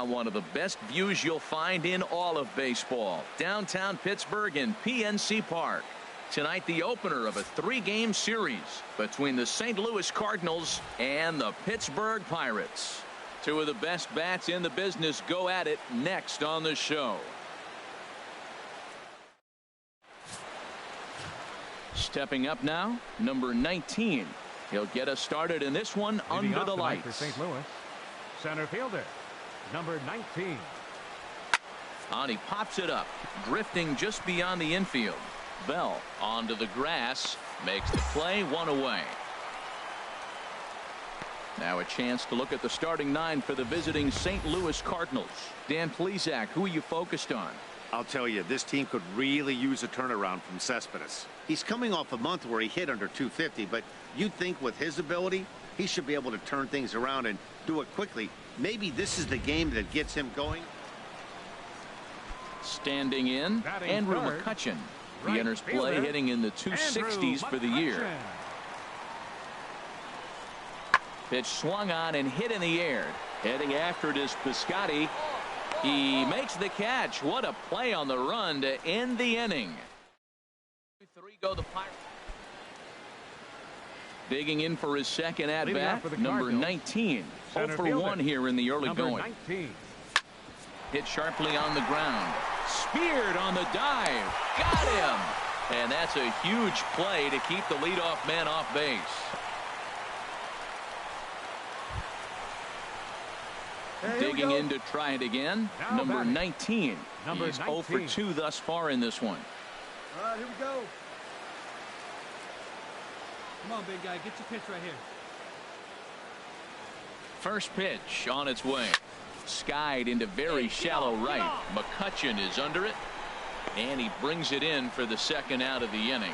one of the best views you'll find in all of baseball. Downtown Pittsburgh in PNC Park. Tonight, the opener of a 3-game series between the St. Louis Cardinals and the Pittsburgh Pirates. Two of the best bats in the business go at it next on the show. Stepping up now, number 19. He'll get us started in this one under the lights. For St. Louis, center fielder, number 19. On, he pops it up, drifting just beyond the infield. Bell onto the grass, makes the play, 1 away. Now a chance to look at the starting 9 for the visiting St. Louis Cardinals. Dan Plesac, who are you focused on? I'll tell you, this team could really use a turnaround from Cespedes. He's coming off a month where he hit under 250, but you'd think with his ability, he should be able to turn things around and do it quickly. Maybe this is the game that gets him going. Standing in, Andrew McCutchen. He enters play hitting in the 260s for the year. Pitch swung on and hit in the air. Heading after it is Piscotty. He makes the catch. What a play on the run to end the inning. 3 go the Pirates. Digging in for his second at bat, number 19. 0 for 1 here in the early going. Hit sharply on the ground. Speared on the dive. Got him. And that's a huge play to keep the leadoff man off base. Digging in to try it again. Number 19. He's 0 for 2 thus far in this one. All right, here we go. Come on, big guy. Get your pitch right here. First pitch on its way. Skied into very shallow right. McCutchen is under it. And he brings it in for the second out of the inning.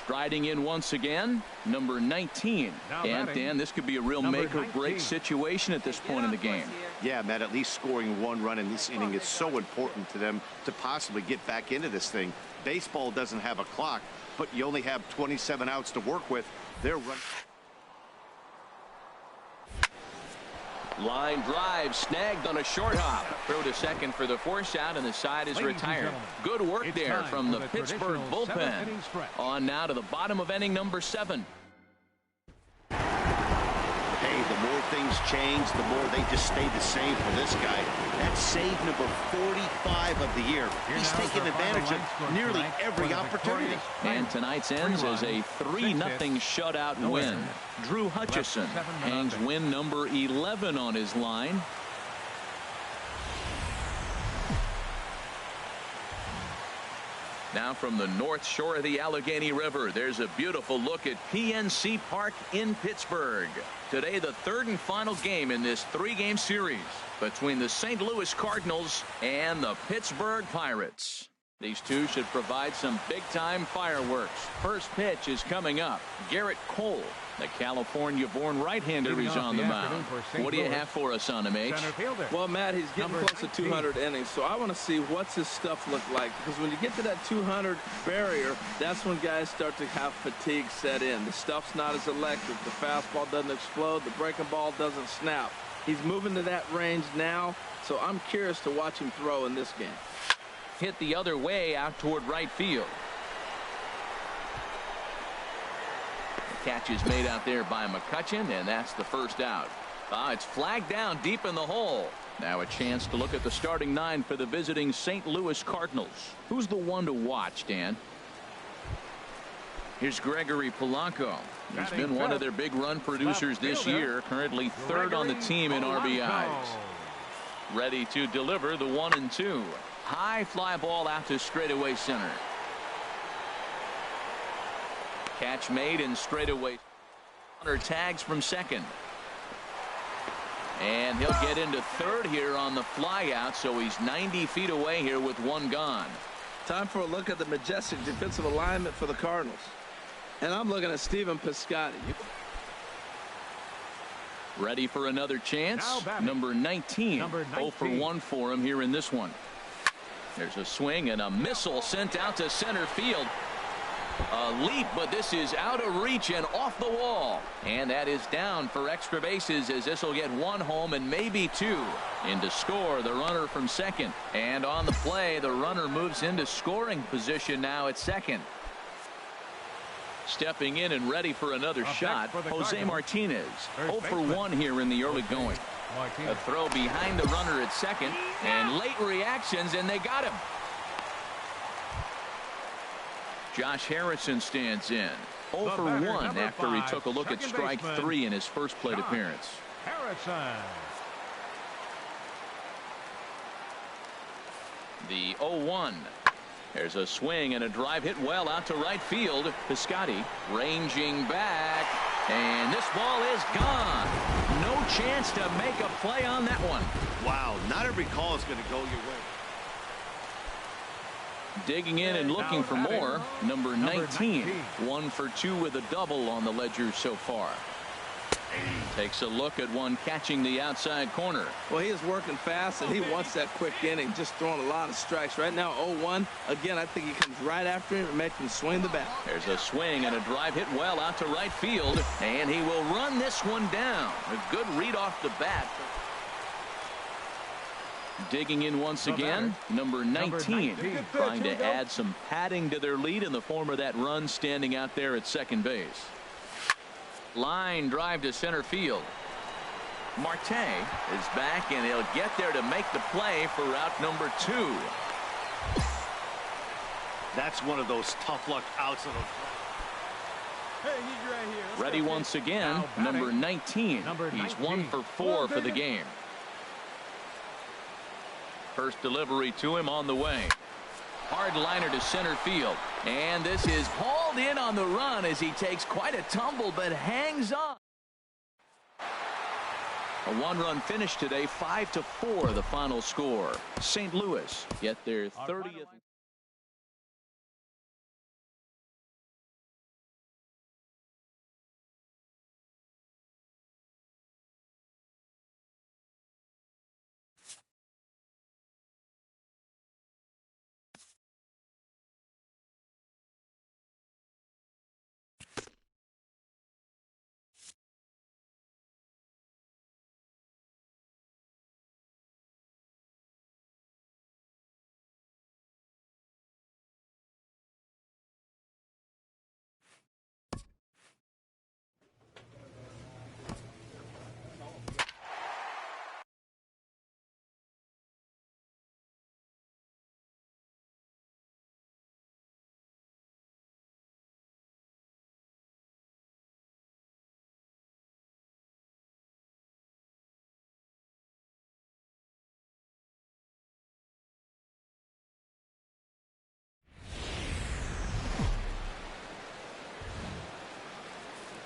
Striding in once again, number 19. And Dan, this could be a real make or break situation at this point in the game. Yeah, Matt, at least scoring 1 run in this inning is so important to them to possibly get back into this thing. Baseball doesn't have a clock, but you only have 27 outs to work with. They're running. Line drive snagged on a short hop. Throw to second for the force out, and the side is retired. Good work there from the Pittsburgh bullpen. On now to the bottom of inning number 7. Hey, the more things change, the more they just stay the same for this guy. That's save number 45 of the year. He's taken advantage of nearly every opportunity. And tonight's ends as a 3-0 shutout win. Drew Hutchison hangs win number 11 on his line. Now from the north shore of the Allegheny River, there's a beautiful look at PNC Park in Pittsburgh. Today, the 3rd and final game in this 3-game series between the St. Louis Cardinals and the Pittsburgh Pirates. These two should provide some big-time fireworks. First pitch is coming up. Garrett Cole, the California-born right-hander, is on the mound. What do you have for us on him, H? Well, Matt, he's getting close to 200 innings, so I want to see what's his stuff look like. Because when you get to that 200 barrier, that's when guys start to have fatigue set in. The stuff's not as electric. The fastball doesn't explode. The breaking ball doesn't snap. He's moving to that range now, so I'm curious to watch him throw in this game. Hit the other way out toward right field. The catch is made out there by McCutchen, and that's the first out. It's flagged down deep in the hole. Now a chance to look at the starting 9 for the visiting St. Louis Cardinals. Who's the one to watch, Dan? Here's Gregory Polanco. He's been one of their big run producers this year, currently 3rd on the team in RBIs. Ready to deliver the 1-2. High fly ball out to straightaway center. Catch made in straightaway. Hunter tags from second. And he'll get into 3rd here on the fly out, so he's 90 feet away here with 1 gone. Time for a look at the majestic defensive alignment for the Cardinals. And I'm looking at Stephen Piscotty. Ready for another chance. Number 19. 0 for 1 for him here in this one. There's a swing and a missile sent out to center field. A leap, but this is out of reach and off the wall. And that is down for extra bases, as this will get one home and maybe two. In to score, the runner from second. And on the play, the runner moves into scoring position now at second. Stepping in and ready for another shot, Jose Martinez. 0 for 1 here in the early going. A throw behind the runner at second, and late reactions, and they got him. Josh Harrison stands in. 0 for 1 after he took a look at strike 3 in his first plate appearance. Harrison. The 0-1. There's a swing and a drive hit well out to right field. Piscotty ranging back, and this ball is gone. No chance to make a play on that one. Wow, not every call is going to go your way. Digging in and looking for more, number 19. 1 for 2 with a double on the ledger so far. Takes a look at one catching the outside corner. Well, he is working fast, and he wants that quick inning, just throwing a lot of strikes. Right now, 0-1. Again, I think he comes right after him and makes him swing the bat. There's a swing and a drive hit well out to right field, and he will run this one down. A good read off the bat. Digging in once again, number 19, trying to add some padding to their lead in the form of that run standing out there at second base. Line drive to center field. Marte is back, and he'll get there to make the play for route number 2. That's one of those tough luck outs of the. Hey, he's right here. Let's Ready go, once kid. again, number 19. He's 1 for 4 for the game. First delivery to him on the way. Hard liner to center field. And this is hauled in on the run as he takes quite a tumble but hangs on. A one-run finish today, 5-4 the final score. St. Louis get their 30th.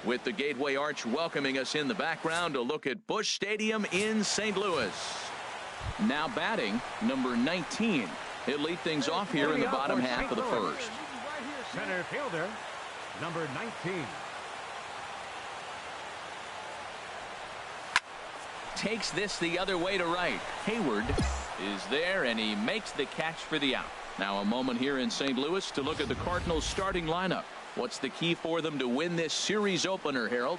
With the Gateway Arch welcoming us in the background, a look at Busch Stadium in St. Louis. Now batting, number 19. He'll lead things off here in the bottom half of the first. Center fielder, number 19. Takes this the other way to right. Hayward is there, and he makes the catch for the out. Now a moment here in St. Louis to look at the Cardinals starting lineup. What's the key for them to win this series opener, Harold?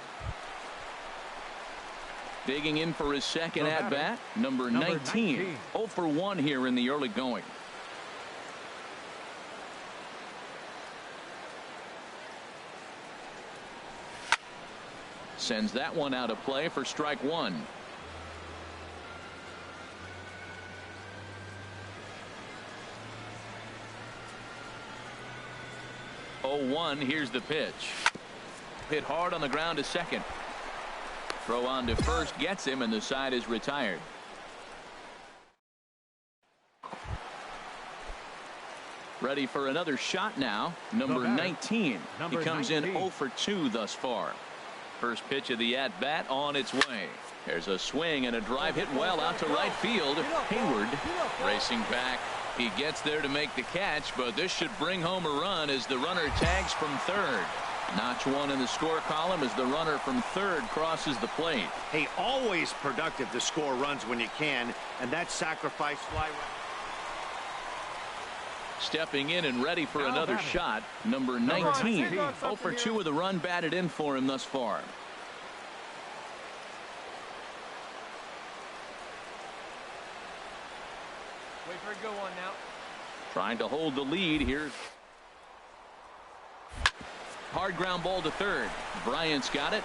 Digging in for his second at-bat, number 19. 0 for 1 here in the early going. Sends that one out of play for strike 1. Here's the pitch. Hit hard on the ground to second. Throw on to first gets him, and the side is retired. Ready for another shot now. Number 19. He comes in 0 for 2 thus far. First pitch of the at-bat on its way. There's a swing and a drive hit well out to right field. Hayward racing back. He gets there to make the catch, but this should bring home a run as the runner tags from third. Notch 1 in the score column as the runner from third crosses the plate. Hey, always productive to score runs when you can, and that sacrifice fly. Stepping in and ready for another shot, number 19. 0 for 2 with a run batted in for him thus far. Wait for a good one now. Trying to hold the lead here. Hard ground ball to third. Bryant's got it.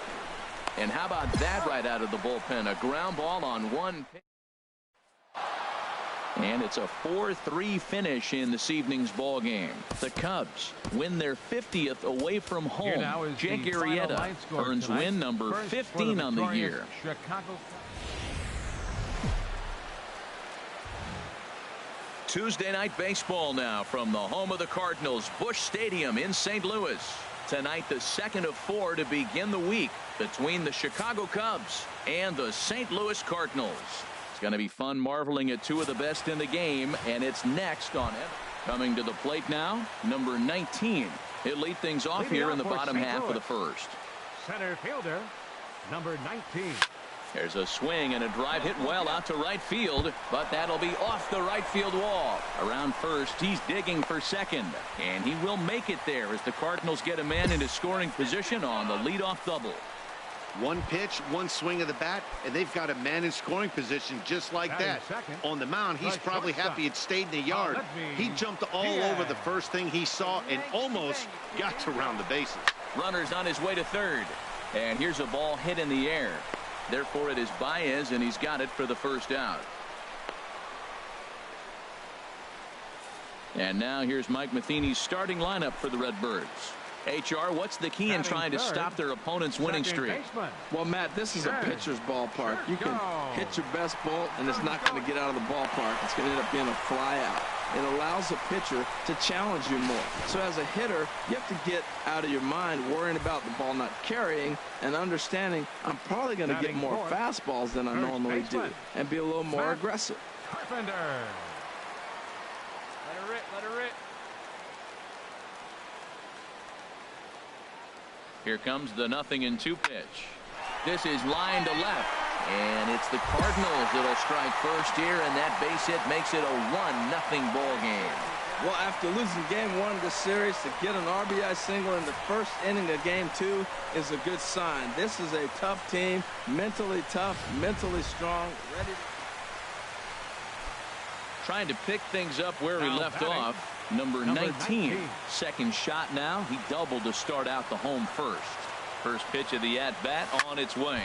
And how about that right out of the bullpen? A ground ball on one pitch. And it's a 4-3 finish in this evening's ball game. The Cubs win their 50th away from home. Jake Arrieta earns win number 15 on the year. Chicago. Tuesday night baseball now from the home of the Cardinals, Busch Stadium in St. Louis. Tonight, the second of 4 to begin the week between the Chicago Cubs and the St. Louis Cardinals. It's going to be fun marveling at 2 of the best in the game, and it's next on it. Coming to the plate now, number 19. He'll lead things off here in the bottom half of the first. Center fielder, number 19. There's a swing and a drive hit well out to right field, but that'll be off the right field wall. Around first, he's digging for second, and he will make it there as the Cardinals get a man into scoring position on the leadoff double. One pitch, one swing of the bat, and they've got a man in scoring position just like that. On the mound, he's probably happy it stayed in the yard. He jumped all over the first thing he saw and almost got to round the bases. Runner's on his way to third, and here's a ball hit in the air. Therefore, it is Baez, and he's got it for the first out. And now here's Mike Matheny's starting lineup for the Redbirds. HR, what's the key in trying to stop their opponent's winning streak? Well, Matt, this is a pitcher's ballpark. You can hit your best ball, and it's not going to get out of the ballpark. It's going to end up being a fly out. It allows a pitcher to challenge you more. So as a hitter, you have to get out of your mind worrying about the ball not carrying and understanding I'm probably going to get more fastballs than I normally do and be a little more aggressive. Carpenter. Let her rip, let her rip. Here comes the 0-2 pitch. This is line to left, and it's the Cardinals that'll strike first here, and that base hit makes it a 1-0 ball game. Well, after losing game 1 of the series, to get an RBI single in the first inning of game 2 is a good sign. This is a tough team, mentally tough, mentally strong, ready to... Trying to pick things up where he left off. Number 19. Second shot now. He doubled to start out the home first. First pitch of the at-bat on its way.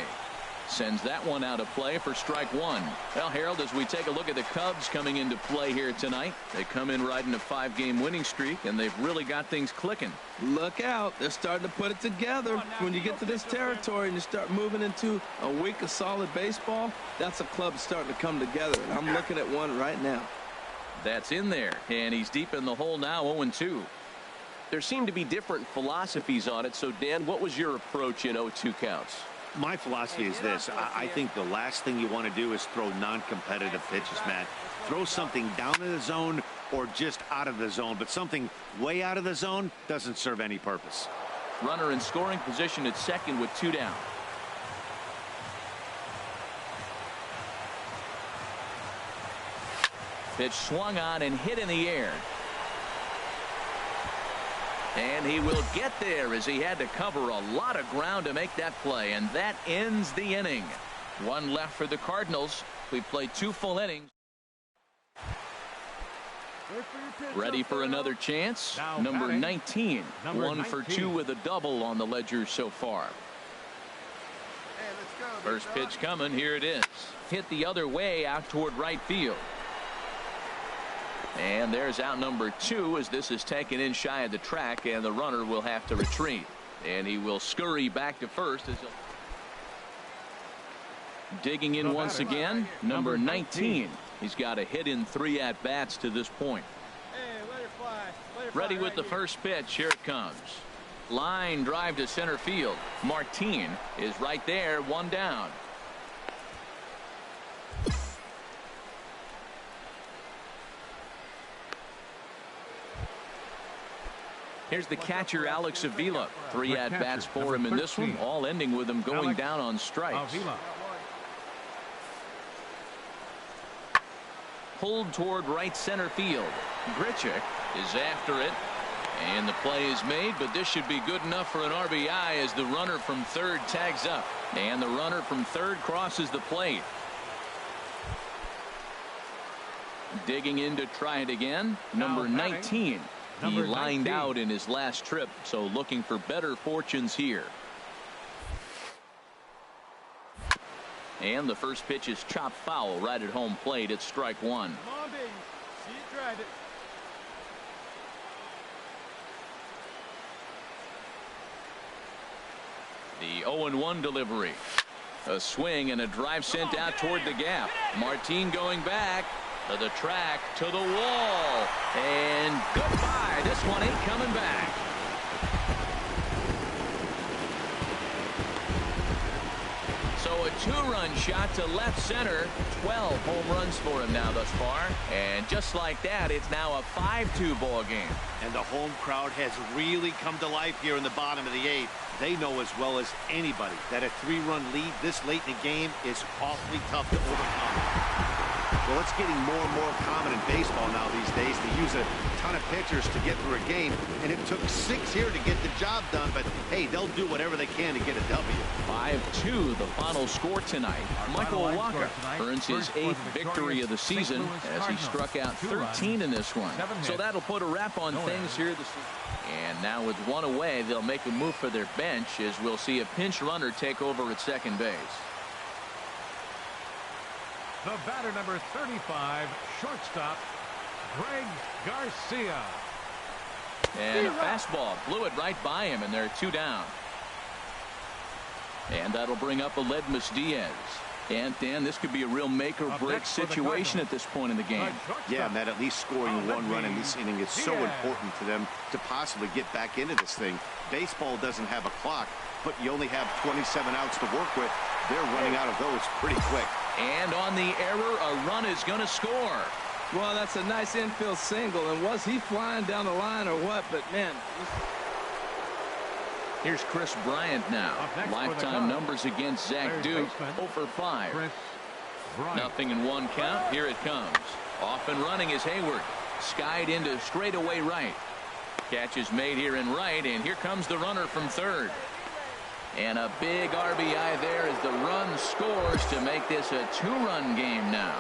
Sends that one out of play for strike 1. Well, Harold, as we take a look at the Cubs coming into play here tonight, they come in riding a 5-game winning streak, and they've really got things clicking. Look out. They're starting to put it together. When you get to this territory and you start moving into a week of solid baseball, that's a club starting to come together. And I'm looking at one right now. That's in there, and he's deep in the hole now, 0-2. There seem to be different philosophies on it, so Dan, what was your approach in 0-2 counts? My philosophy is this. I think the last thing you want to do is throw non-competitive pitches, Matt. Throw something down in the zone or just out of the zone, but something way out of the zone doesn't serve any purpose. Runner in scoring position at second with 2 down. Pitch swung on and hit in the air. And he will get there as he had to cover a lot of ground to make that play. And that ends the inning. 1 left for the Cardinals. We played 2 full innings. Ready for another chance. Number 19. 1 for 2 with a double on the ledger so far. First pitch coming. Here it is. Hit the other way out toward right field. And there's out number 2 as this is taken in shy of the track, and the runner will have to retreat. And he will scurry back to first as he'll... Digging in once again, number 19. He's got a hit in 3 at-bats to this point. Ready with the first pitch. Here it comes. Line drive to center field. Martin is right there, 1 down. Here's the catcher, Alex Avila. 3 at-bats for him in this one, all ending with him going down on strikes. pulled toward right center field. Grichuk is after it. And the play is made, but this should be good enough for an RBI as the runner from third tags up. And the runner from third crosses the plate. Digging in to try it again. Number 19. He lined out in his last trip, so looking for better fortunes here. And the first pitch is chopped foul right at home plate. It's strike one. Come on, baby. See you drive it. The 0-1 delivery. A swing and a drive sent out toward the gap. Martin going back to the track, to the wall. And goodbye. This one ain't coming back. So a two-run shot to left center. 12 home runs for him now thus far. And just like that, it's now a 5-2 ball game. And the home crowd has really come to life here in the bottom of the eighth. They know as well as anybody that a 3-run lead this late in the game is awfully tough to overcome. Well, it's getting more and more common in baseball now these days to use a ton of pitchers to get through a game, and it took 6 here to get the job done, but hey, they'll do whatever they can to get a W. 5-2 the final score tonight. Michael Wacha earns his 8th victory of the season as he struck out 13 in this one. So that'll put a wrap on things here this season. And now with one away, they'll make a move for their bench as we'll see a pinch runner take over at second base. The batter, number 35, shortstop, Greg Garcia. And a fastball blew it right by him, and they're 2 down. And that'll bring up Aledmys Diaz. And Dan, this could be a real make or break situation at this point in the game. Yeah, Matt, at least scoring 1 run in this inning is so important to them to possibly get back into this thing. Baseball doesn't have a clock, but you only have 27 outs to work with. They're running out of those pretty quick. And on the error, a run is going to score. Well, that's a nice infield single. And was he flying down the line or what? But, man. Here's Chris Bryant now. Lifetime numbers against Zach Duke. 0 for 5. Nothing in 1 count. Here it comes. Off and running is Hayward. Skied into straightaway right. Catch is made here in right, and here comes the runner from third. And a big RBI there as the run scores to make this a 2-run game now.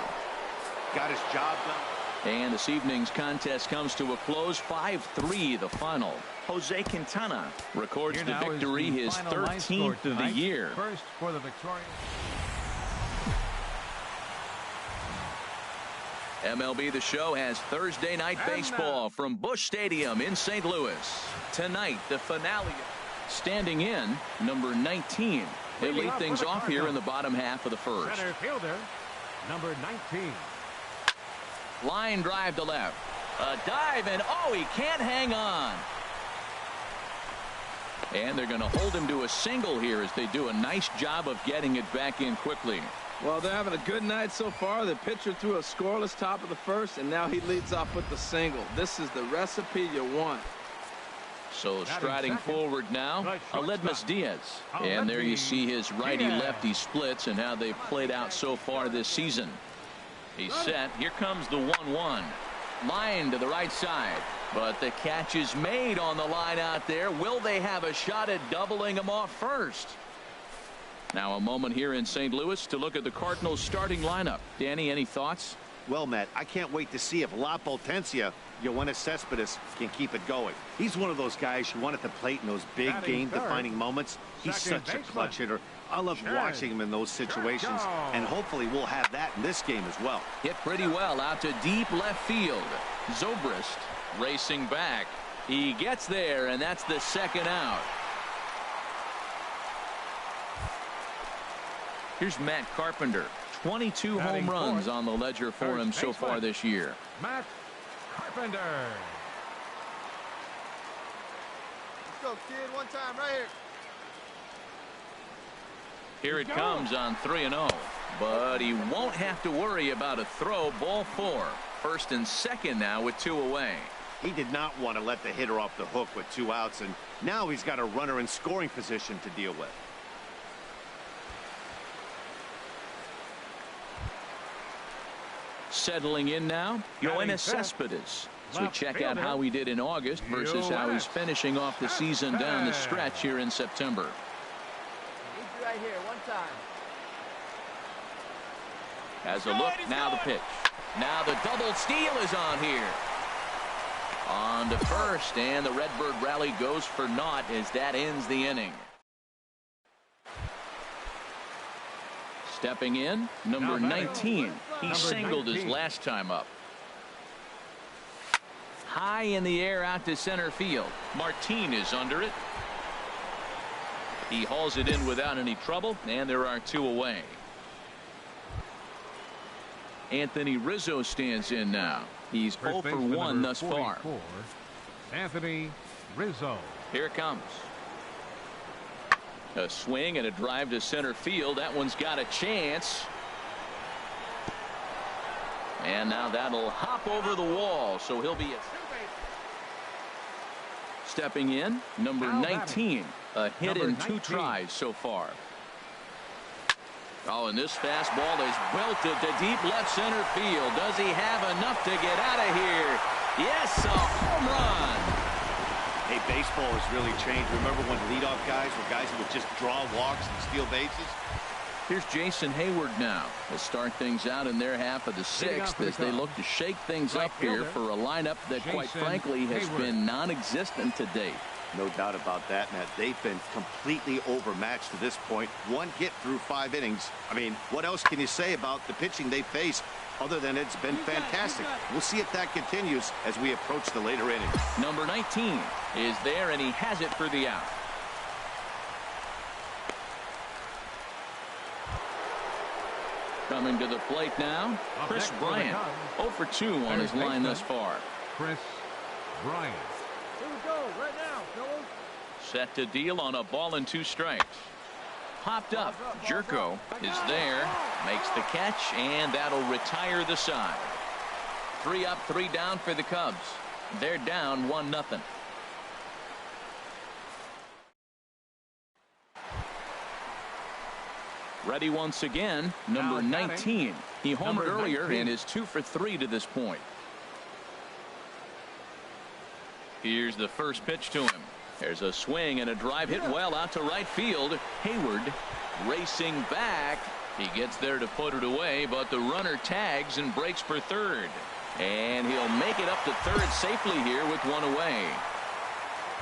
Got his job done. And this evening's contest comes to a close. 5-3 the final. Jose Quintana records the victory, his 13th of the year. First for the Victoria. MLB The Show has Thursday night baseball from Busch Stadium in St. Louis. Tonight, the finale. Standing in, number 19. They lead things off here in the bottom half of the first. Center fielder, number 19. Line drive to left. A dive, and oh, he can't hang on. And they're going to hold him to a single here as they do a nice job of getting it back in quickly. Well, they're having a good night so far. The pitcher threw a scoreless top of the first, and now he leads off with the single. This is the recipe you want. So striding forward now, Aledmys Diaz. And there you see his righty-lefty splits and how they've played out so far this season. He's set. Here comes the 1-1. Line to the right side. But the catch is made on the line out there. Will they have a shot at doubling them off first? Now a moment here in St. Louis to look at the Cardinals starting lineup. Danny, any thoughts? Well, Matt, I can't wait to see if La Potencia, Yoenis Cespedes, can keep it going. He's one of those guys you want at the plate in those big game-defining moments. He's such a clutch hitter. I love watching him in those situations, and hopefully we'll have that in this game as well. Hit pretty well out to deep left field. Zobrist racing back. He gets there, and that's the second out. Here's Matt Carpenter. 22 home runs on the ledger for him so far this year. Matt Carpenter. Let's go, kid. One time right here. Here it comes on 3-0. But he won't have to worry about a throw. Ball 4. First and second now with 2 away. He did not want to let the hitter off the hook with 2 outs, and now he's got a runner in scoring position to deal with. Settling in now, Yoenis Cespedes. So we check out how he did in August versus how he's finishing off the season down the stretch here in September. Right here, one time. As a look, now the pitch. Now the double steal is on here. On to first, and the Redbird rally goes for naught as that ends the inning. Stepping in, number 19. He singled his last time up. High in the air out to center field. Martin is under it. He hauls it in without any trouble, and there are two away. Anthony Rizzo stands in now. He's 0 for 1 thus far. Anthony Rizzo. Here it comes. A swing and a drive to center field. That one's got a chance. And now that'll hop over the wall, so he'll be it. Stepping in, number 19. A hit in 2 tries so far. Oh, and this fastball is belted to deep left center field. Does he have enough to get out of here? Yes, a home run. Hey, baseball has really changed. Remember when leadoff guys were guys who would just draw walks and steal bases? Here's Jason Hayward now to start things out in their half of the 6th as they look to shake things up here for a lineup that, quite frankly, has been non-existent to date. No doubt about that, Matt. They've been completely overmatched to this point. 1 hit through 5 innings. I mean, what else can you say about the pitching they face other than it's been fantastic? We'll see if that continues as we approach the later innings. Number 19 is there, and he has it for the out. Coming to the plate now, Chris Bryant. 0 for 2 on his line thus far. Chris Bryant. Here we go, right now, fellas. Set to deal on a ball and 2 strikes. Popped up. Jerko is there, makes the catch, and that'll retire the side. 3 up, 3 down for the Cubs. They're down 1-0. Ready once again, number 19. He homered earlier and is 2 for 3 to this point. Here's the first pitch to him. There's a swing and a drive hit well out to right field. Hayward racing back. He gets there to put it away, but the runner tags and breaks for third. And he'll make it up to third safely here with 1 away.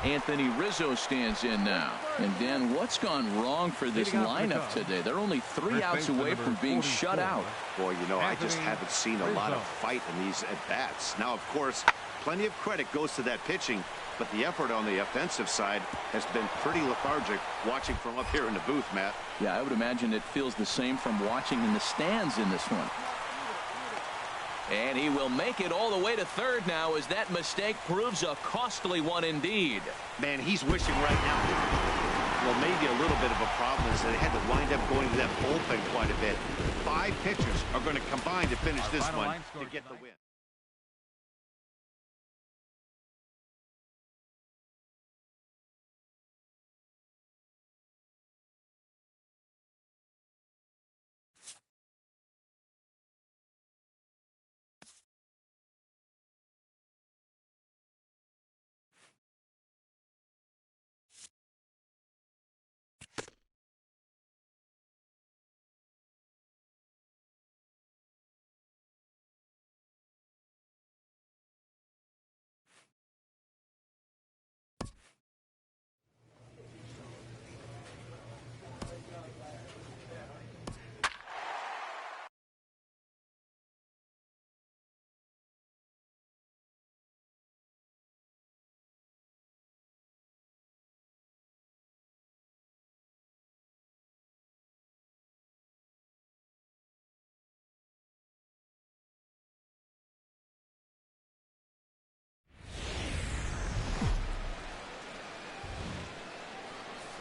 Anthony Rizzo stands in now. And Dan, what's gone wrong for this lineup today? They're only 3 outs away from being shut out. Boy, you know, I just haven't seen a lot of fight in these at-bats. Now, of course, plenty of credit goes to that pitching, but the effort on the offensive side has been pretty lethargic watching from up here in the booth, Matt. Yeah, I would imagine it feels the same from watching in the stands in this one. And he will make it all the way to third now as that mistake proves a costly one indeed. Man, he's wishing right now. Well, maybe a little bit of a problem is that they had to wind up going to that bullpen quite a bit. 5 pitchers are going to combine to finish this one to get the win.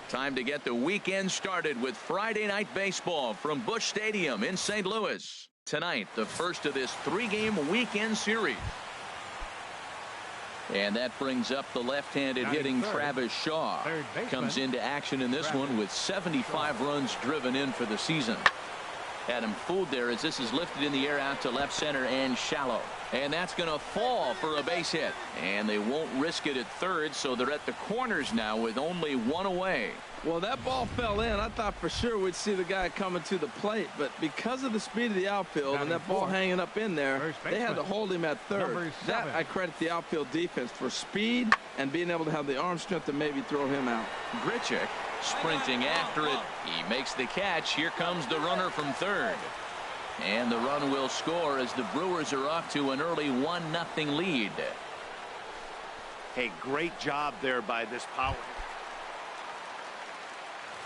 Time to get the weekend started with Friday Night Baseball from Busch Stadium in St. Louis. Tonight, the first of this 3-game weekend series. And that brings up the left-handed hitting Travis Shaw. Comes into action in this one with 75 runs driven in for the season. Had him fooled there as this is lifted in the air out to left center and shallow. And that's going to fall for a base hit. And they won't risk it at third, so they're at the corners now with only one away. Well, that ball fell in. I thought for sure we'd see the guy coming to the plate, but because of the speed of the outfield and that ball hanging up in there, they had to hold him at third. That I credit the outfield defense for speed and being able to have the arm strength to maybe throw him out. Grichuk sprinting after it. He makes the catch. Here comes the runner from third. And the run will score as the Brewers are off to an early 1-0 lead. Hey, great job there by this power.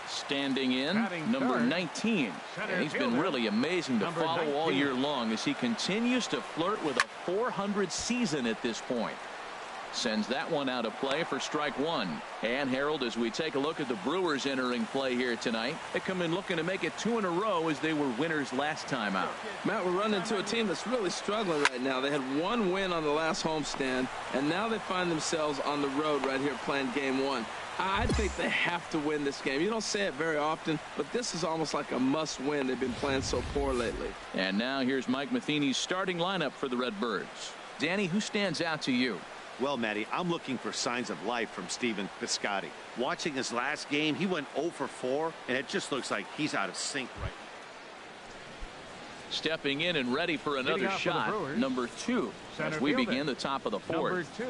Standing in, number 19. And he's been really amazing to follow all year long as he continues to flirt with a 400 season at this point. Sends that one out of play for strike one. And Harold, as we take a look at the Brewers entering play here tonight, they come in looking to make it 2 in a row as they were winners last time out. Matt, we're running into a team that's really struggling right now. They had 1 win on the last homestand, and now they find themselves on the road right here playing game 1. I think they have to win this game. You don't say it very often, but this is almost like a must-win. They've been playing so poor lately. And now here's Mike Matheny's starting lineup for the Redbirds. Danny, who stands out to you? Well, Matty, I'm looking for signs of life from Stephen Piscotty. Watching his last game, he went 0 for 4, and it just looks like he's out of sync right now. Stepping in and ready for another shot, number 2, as we begin the top of the fourth.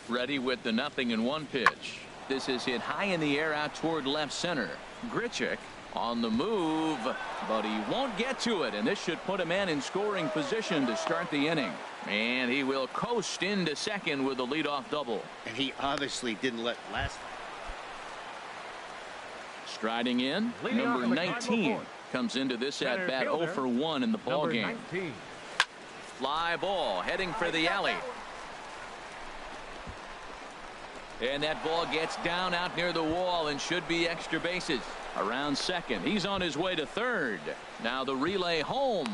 Ready with the 0-1 pitch. This is hit high in the air out toward left center. Grichuk on the move, but he won't get to it, and this should put a man in scoring position to start the inning. And he will coast into second with a leadoff double. And he obviously didn't let last. Striding in, number 19 comes into this at bat 0 for 1 in the ball game. Fly ball heading for the alley. And that ball gets down out near the wall and should be extra bases. Around second, he's on his way to third. Now the relay home.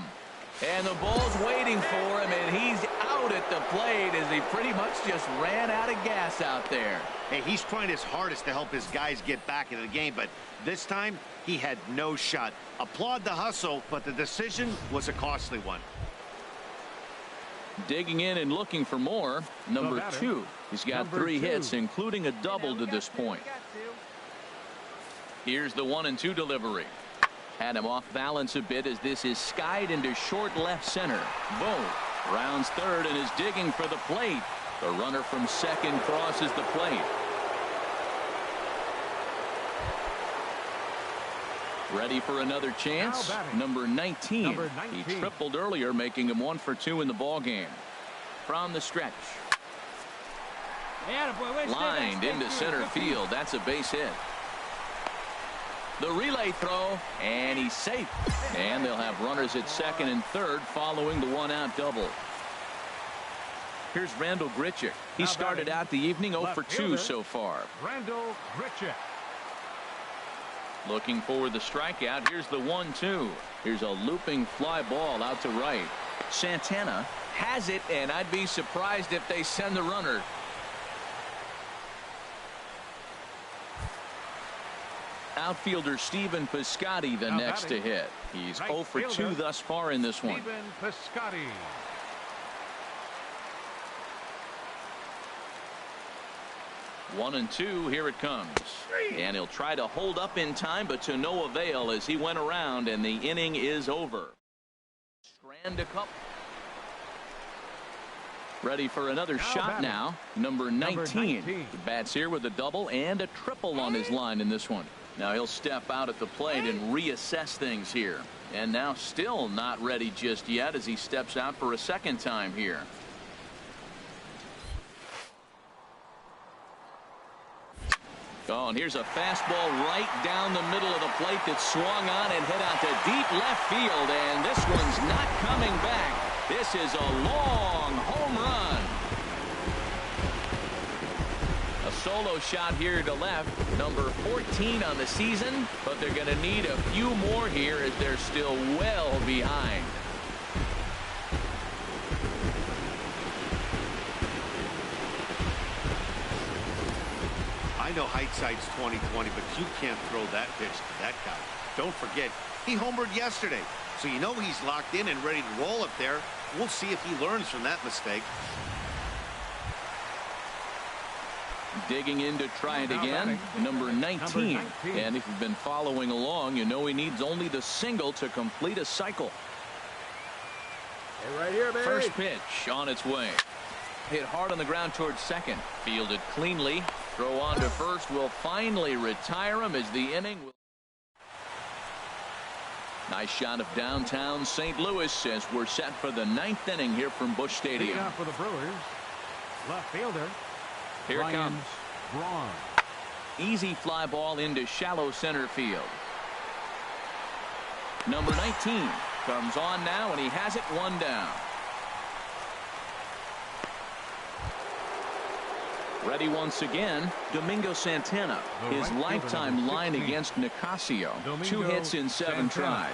And the ball's waiting for him, and he's out at the plate as he pretty much just ran out of gas out there. Hey, he's trying his hardest to help his guys get back into the game, but this time he had no shot. Applaud the hustle, but the decision was a costly one. Digging in and looking for more, number 2. He's got 3 hits, including a double to this point. Here's the 1-2 delivery. Had him off balance a bit as this is skied into short left center. Boom. Rounds third and is digging for the plate. The runner from second crosses the plate. Ready for another chance. Number 19. He tripled earlier, making him 1 for 2 in the ball game. From the stretch. Lined into center field. That's a base hit. The relay throw, and he's safe. And they'll have runners at second and third following the 1-out double. Here's Randal Grichuk. He started out the evening 0 for 2 so far. Randal Grichuk. Looking for the strikeout. Here's the 1-2. Here's a looping fly ball out to right. Santana has it, and I'd be surprised if they send the runner. Outfielder Stephen Piscotty the next to hit. He's 0 for 2 thus far in this one. Stephen Piscotty. One and two. Here it comes. And he'll try to hold up in time, but to no avail as he went around, and the inning is over. Strand a couple. Ready for another shot now. Number 19. He bats here with a double and a triple on his line in this one. Now he'll step out at the plate and reassess things here. And now still not ready just yet as he steps out for a second time here. Oh, and here's a fastball right down the middle of the plate that swung on and hit out to deep left field. And this one's not coming back. This is a long home run. A solo shot here to left. Number 14 on the season. But they're going to need a few more here as they're still well behind. I know hindsight's 20/20, but you can't throw that pitch to that guy. Don't forget, he homered yesterday. So you know he's locked in and ready to roll up there. We'll see if he learns from that mistake. Digging in to try it again, number 19. And if you've been following along, you know he needs only the single to complete a cycle. Hey, right here, baby. First pitch on its way. Hit hard on the ground towards second. Fielded cleanly. Throw on to first will finally retire him as the inning will. Nice shot of downtown St. Louis as we're set for the 9th inning here from Busch Stadium. Leading off for the Brewers, left fielder. Here it comes. Braun. Easy fly ball into shallow center field. Number 19 comes on now, and he has it one down. Ready once again, Domingo Santana. His lifetime line against Nicasio. 2 hits in 7 tries.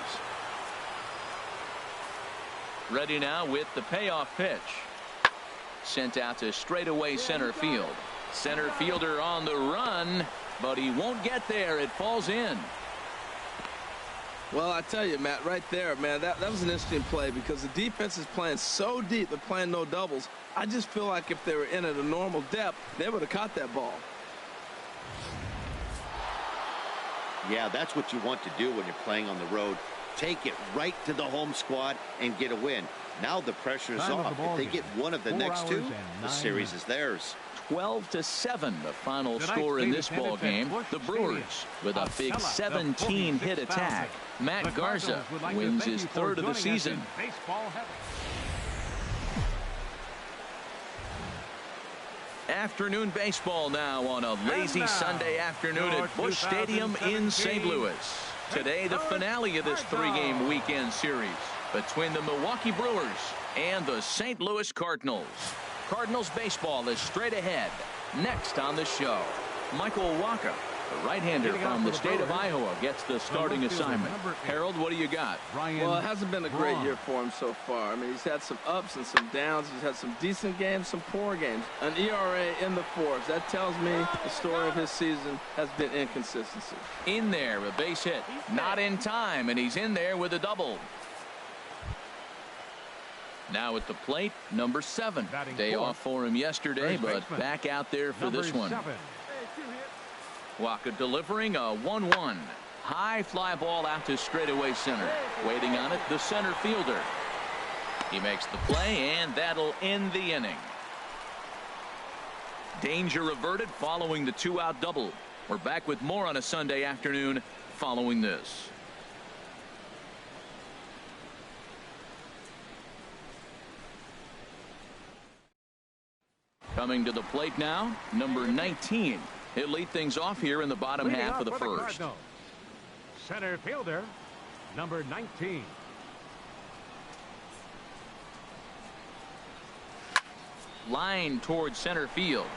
Ready now with the payoff pitch. Sent out to straightaway center field. Center fielder on the run, but he won't get there. It falls in. Well, I tell you, Matt, right there, man, that was an interesting play because the defense is playing so deep, they're playing no doubles. I just feel like if they were in at a normal depth, they would have caught that ball. Yeah, that's what you want to do when you're playing on the road. Take it right to the home squad and get a win. Now the pressure is off. If they get one of the next 2, the series is theirs. 12-7 the final score in this ball game. The Brewers with a big 17-hit attack. Matt Garza wins his 3rd of the season. Afternoon baseball now on a lazy Sunday afternoon at Busch Stadium in St. Louis. Today the finale of this 3-game weekend series between the Milwaukee Brewers and the St. Louis Cardinals. Cardinals baseball is straight ahead. Next on the show, Michael Wacha, the right-hander from the state of Iowa, gets the starting assignment. Harold, what do you got? Well, it hasn't been a great year for him so far. I mean, he's had some ups and some downs. He's had some decent games, some poor games. An ERA in the 4s. That tells me the story of his season has been inconsistency. In there, a base hit. Not in time, and he's in there with a double. Now at the plate, number 7. Day off for him yesterday, but back out there for this one. Wacha delivering a 1-1. High fly ball out to straightaway center. Waiting on it, the center fielder. He makes the play, and that'll end the inning. Danger averted following the 2-out double. We're back with more on a Sunday afternoon following this. Coming to the plate now, number 19. He'll lead things off here in the bottom half of the 1st. Center fielder, number 19. Line towards center field.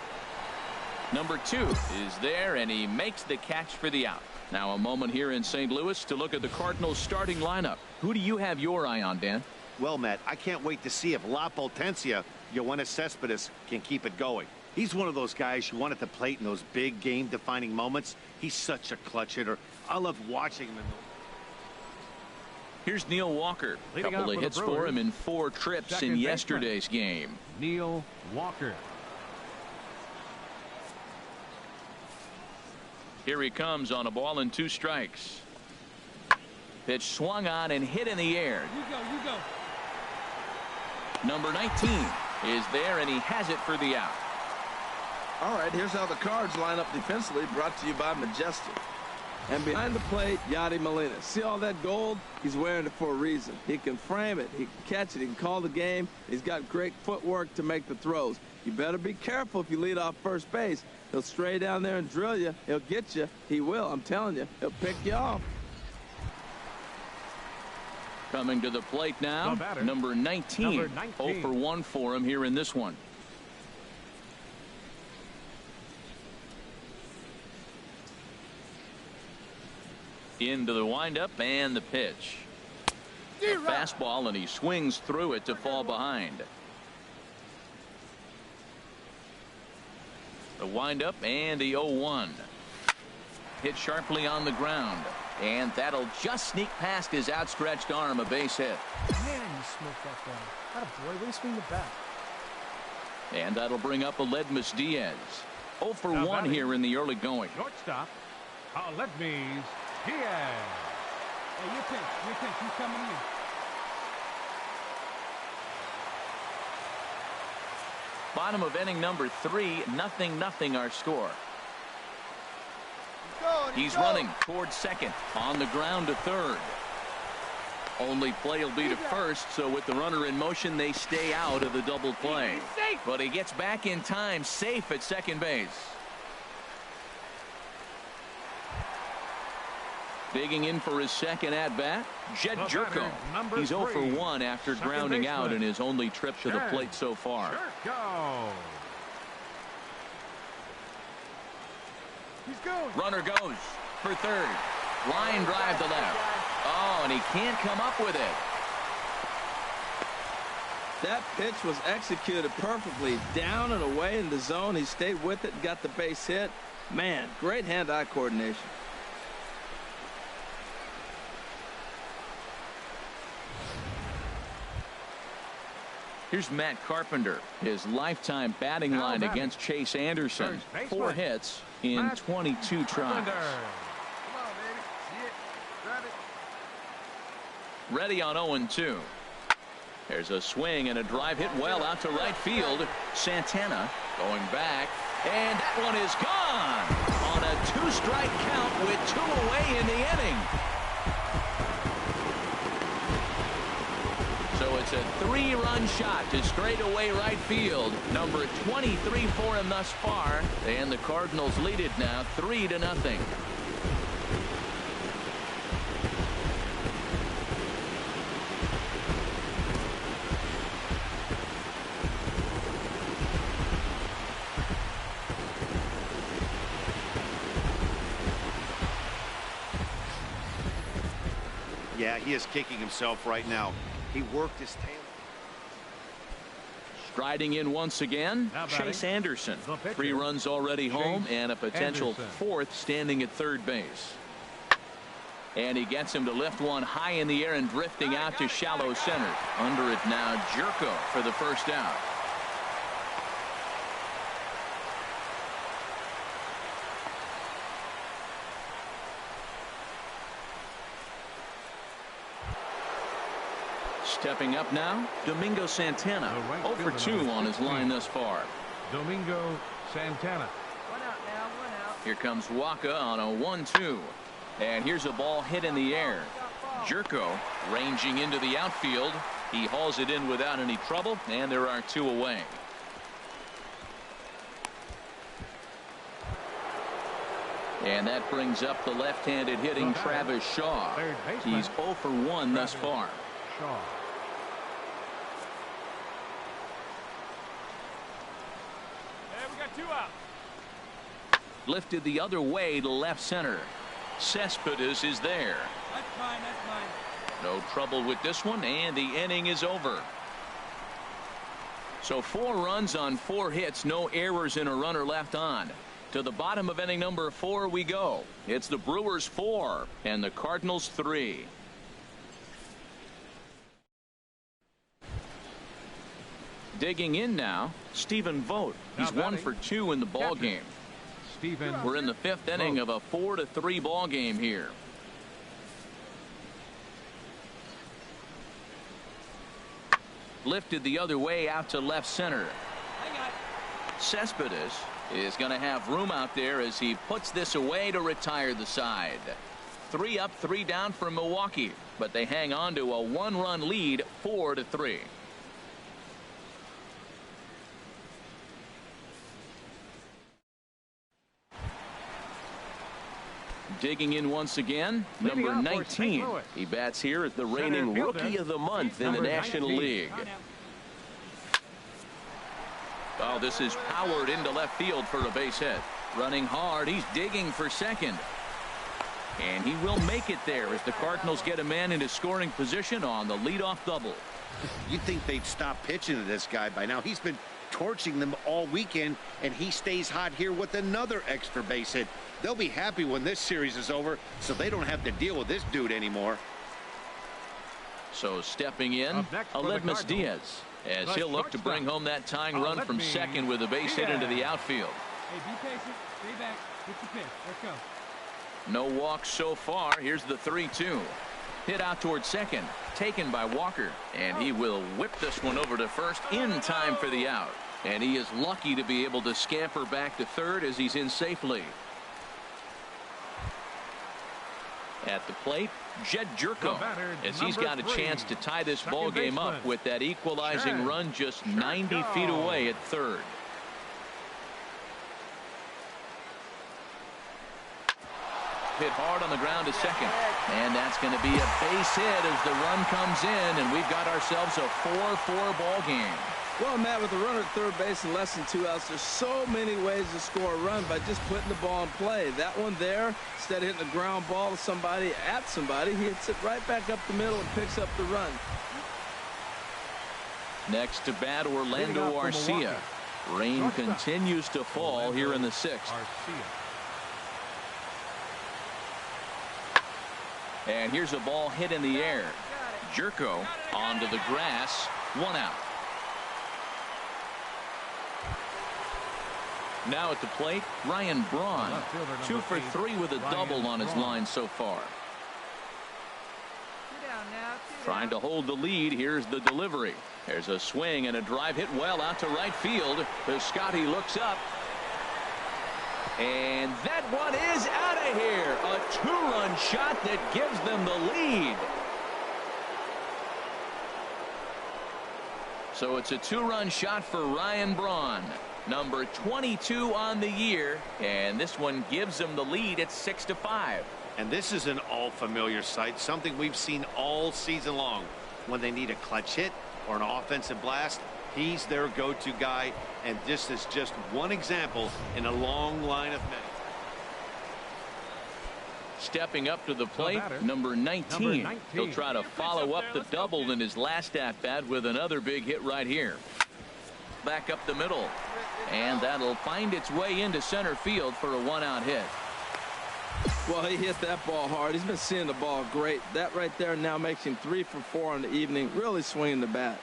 Number 2 is there, and he makes the catch for the out. Now a moment here in St. Louis to look at the Cardinals starting lineup. Who do you have your eye on, Dan? Well, Matt, I can't wait to see if La Potencia, Yoenis Cespedes, can keep it going. He's one of those guys you want at the plate in those big game-defining moments. He's such a clutch hitter. I love watching him. Here's Neil Walker. A couple of hits for him in 4 trips in yesterday's game. Neil Walker. Here he comes on a ball and 2 strikes. Pitch swung on and hit in the air. You go. Number 19 is there, and he has it for the out. All right, here's how the Cards line up defensively, brought to you by Majestic. And behind the plate, Yadi Molina. See all that gold? He's wearing it for a reason. He can frame it, he can catch it, he can call the game. He's got great footwork to make the throws. You better be careful if you lead off first base. He'll stray down there and drill you. He'll get you. He will, I'm telling you. He'll pick you off. Coming to the plate now, number 19. 0 for 1 for him here in this one. Into the windup and the pitch. A fastball, and he swings through it to fall behind. The windup and the 0-1. Hit sharply on the ground. And that'll just sneak past his outstretched arm, a base hit. Man, you smoked that ball. Atta boy, way to swing the bat. And that'll bring up Aledmys Diaz. 0 for Now 1 here in the early going. Shortstop, Aledmys Diaz. Hey, your pitch, he's coming in. Bottom of inning number 3, 0-0 our score. He's running towards second, on the ground to third. Only play will be to first, so with the runner in motion, they stay out of the double play. But he gets back in time, safe at second base. Digging in for his second at-bat, Jed Gyorko. He's 0 for 1 after grounding out in his only trip to the plate so far. Gyorko. He's going. Runner goes for third. Line drive to left. Oh, and he can't come up with it. That pitch was executed perfectly. Down and away in the zone. He stayed with it and got the base hit. Man, great hand-eye coordination. Here's Matt Carpenter. His lifetime batting line against Chase Anderson. 4 hits in 22 tries. Ready on 0-2. There's a swing and a drive hit well out to right field. Santana going back, and that one is gone on a 2-strike count with 2 away in the inning. So it's a 3-run shot to straightaway right field. Number 23 for him thus far, and the Cardinals lead it now 3-0. Yeah, he is kicking himself right now. He worked his tail. Striding in once again, Chase Anderson. 3 runs already home and a potential 4th standing at third base. And he gets him to lift one high in the air and drifting out to shallow center. Under it now, Gyorko for the first out. Stepping up now, Domingo Santana. 0 for 2 on his line thus far. Domingo Santana. 1 out now, 1 out. Here comes Waka on a 1-2. And here's a ball hit in the air. Gyorko ranging into the outfield. He hauls it in without any trouble, and there are 2 away. And that brings up the left-handed hitting Travis Shaw. He's 0 for 1 thus far. Shaw. Lifted the other way to left center. Cespedes is there. That's mine, that's mine. No trouble with this one, and the inning is over. So 4 runs on 4 hits, no errors, and a runner left on. To the bottom of inning number 4 we go. It's the Brewers 4 and the Cardinals 3. Digging in now, Stephen Vogt. He's 1 for 2 in the ball game. We're in the 5th inning of a 4-3 ball game here. Lifted the other way out to left center. Cespedes is going to have room out there as he puts this away to retire the side. 3 up, 3 down for Milwaukee, but they hang on to a 1-run lead, 4-3. Digging in once again, number 19. He bats here as the reigning Rookie of the Month in the National League. Oh, this is powered into left field for a base hit. Running hard, he's digging for second. And he will make it there as the Cardinals get a man into scoring position on the leadoff double. You'd think they'd stop pitching to this guy by now. He's been torching them all weekend, and he stays hot here with another extra base hit. They'll be happy when this series is over, so they don't have to deal with this dude anymore. So stepping in, Aledmys Diaz, as he'll look to bring home that tying run from second with a base hit into the outfield. Hey, be patient. Stay back. Get your pitch. Let's go. No walks so far. Here's the 3-2. Hit out towards second. Taken by Walker. And he will whip this one over to first in time for the out. And he is lucky to be able to scamper back to third as he's in safely. At the plate, Jedd Gyorko, as he's got a chance to tie this ball game up with that equalizing run just 90 feet away at third. Hit hard on the ground to second, and that's going to be a base hit as the run comes in, and we've got ourselves a 4-4 ball game. Well, Matt, with a runner at third base and less than 2 outs, there's so many ways to score a run by just putting the ball in play. That one there, instead of hitting a ground ball to somebody, he hits it right back up the middle and picks up the run. Next to bat, Orlando Arcia. Rain continues to fall here in the 6th. And here's a ball hit in the air. Gyorko onto the grass, 1 out. Now at the plate, Ryan Braun, 2 for 3 with a double on his line so far. Trying to hold the lead. Here's the delivery. There's a swing and a drive hit well out to right field. Piscotty looks up. And that one is out of here. A 2-run shot that gives them the lead. So it's a 2-run shot for Ryan Braun, number 22 on the year, and this one gives them the lead at 6-5. And this is an all-familiar sight, something we've seen all season long. When they need a clutch hit or an offensive blast, he's their go-to guy, and this is just one example in a long line of many. Stepping up to the plate, number 19. He'll try to follow up the double in his last at-bat with another big hit right here. Back up the middle, and that'll find its way into center field for a 1-out hit. Well, he hit that ball hard. He's been seeing the ball great. That right there now makes him 3 for 4 on the evening, really swinging the bat.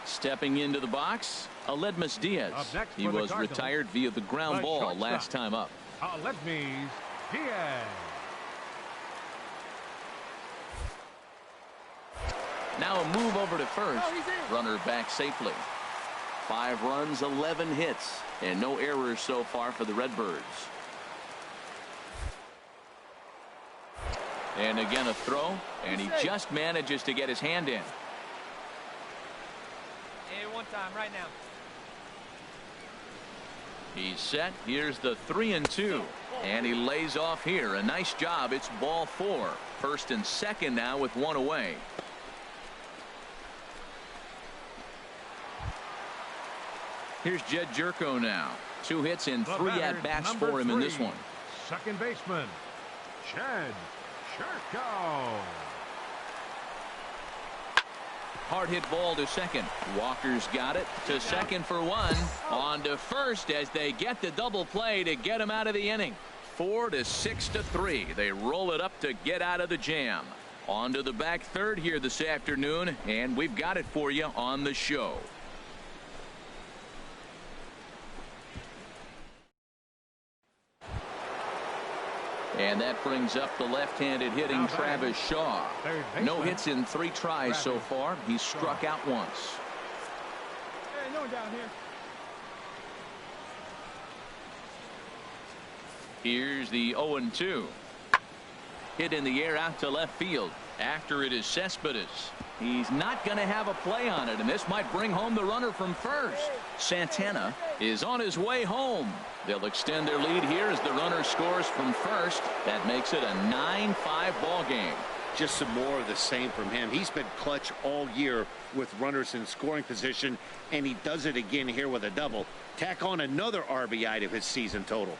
Stepping into the box, Aledmys Diaz. He was retired via the ground ball last time up. Aledmys Diaz. Now a move over to first. Runner back safely. 5 runs, 11 hits, and no errors so far for the Redbirds. And again a throw, and he just manages to get his hand in. One time right now. He's set. Here's the 3-2, and he lays off here. A nice job. It's ball 4. First and second now with 1 away. Here's Jedd Gyorko now. 2 hits and 3 at-bats for him in this one. Second baseman, Jedd Gyorko. Hard hit ball to second. Walker's got it to second for 1. On to first as they get the double play to get him out of the inning. 4 to 6 to 3. They roll it up to get out of the jam. On to the back third here this afternoon, and we've got it for you on the show. And that brings up the left-handed hitting Travis Shaw. No hits in 3 tries so far. He's struck out once. Hey, no one down here. Here's the 0-2. Hit in the air out to left field. After it is Cespedes. He's not going to have a play on it, and this might bring home the runner from first. Santana is on his way home. They'll extend their lead here as the runner scores from first. That makes it a 9-5 ball game. Just some more of the same from him. He's been clutch all year with runners in scoring position, and he does it again here with a double. Tack on another RBI to his season total.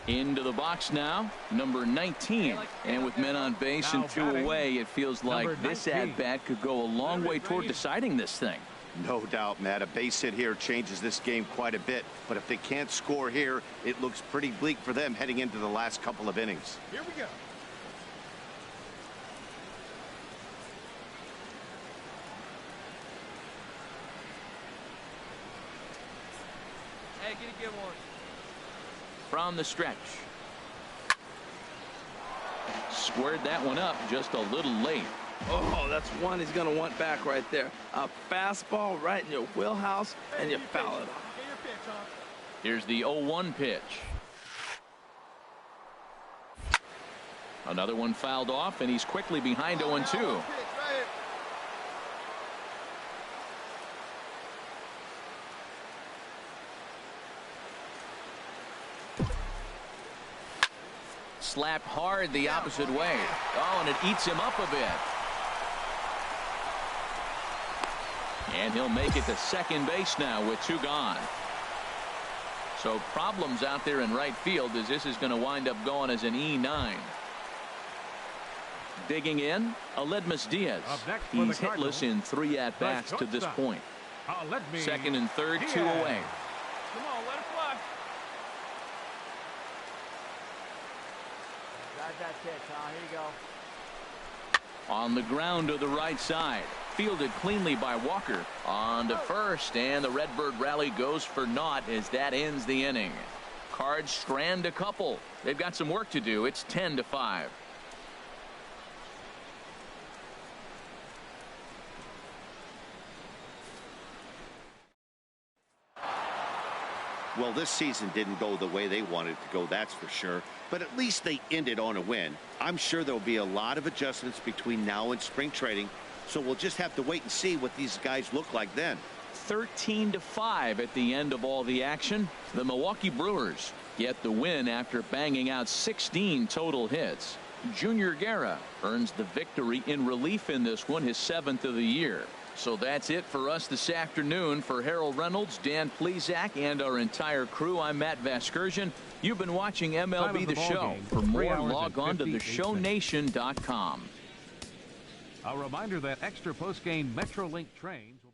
Into the box now, number 19. And with men on base and 2 away, it feels like this at-bat could go a long way toward deciding this thing. No doubt, Matt. A base hit here changes this game quite a bit. But if they can't score here, it looks pretty bleak for them heading into the last couple of innings. Here we go. Hey, get a good one. From the stretch. Squared that one up just a little late. Oh, that's one he's going to want back right there. A fastball right in your wheelhouse, and you foul it off. Get your pitch, huh? Here's the 0-1 pitch. Another one fouled off, and he's quickly behind 0-2. Pitch right here. Slapped hard the opposite way. Oh, and it eats him up a bit. And he'll make it to second base now with 2 gone. So problems out there in right field as this is going to wind up going as an E9. Digging in, Aledmus Diaz. He's hitless in 3 at-bats to this point. Second and third, 2 away. Come on, let it fly. Drive that pitch, huh? Here you go. On the ground to the right side. Fielded cleanly by Walker. On to first, and the Redbird rally goes for naught as that ends the inning. Cards strand a couple. They've got some work to do. It's 10-5. Well, this season didn't go the way they wanted it to go, that's for sure. But at least they ended on a win. I'm sure there'll be a lot of adjustments between now and spring training. So we'll just have to wait and see what these guys look like then. 13-5 at the end of all the action. The Milwaukee Brewers get the win after banging out 16 total hits. Junior Guerra earns the victory in relief in this one, his 7th of the year. So that's it for us this afternoon. For Harold Reynolds, Dan Plesac, and our entire crew, I'm Matt Vasgersian. You've been watching MLB The Show. For more, log on to theshownation.com. A reminder that extra post-game MetroLink trains will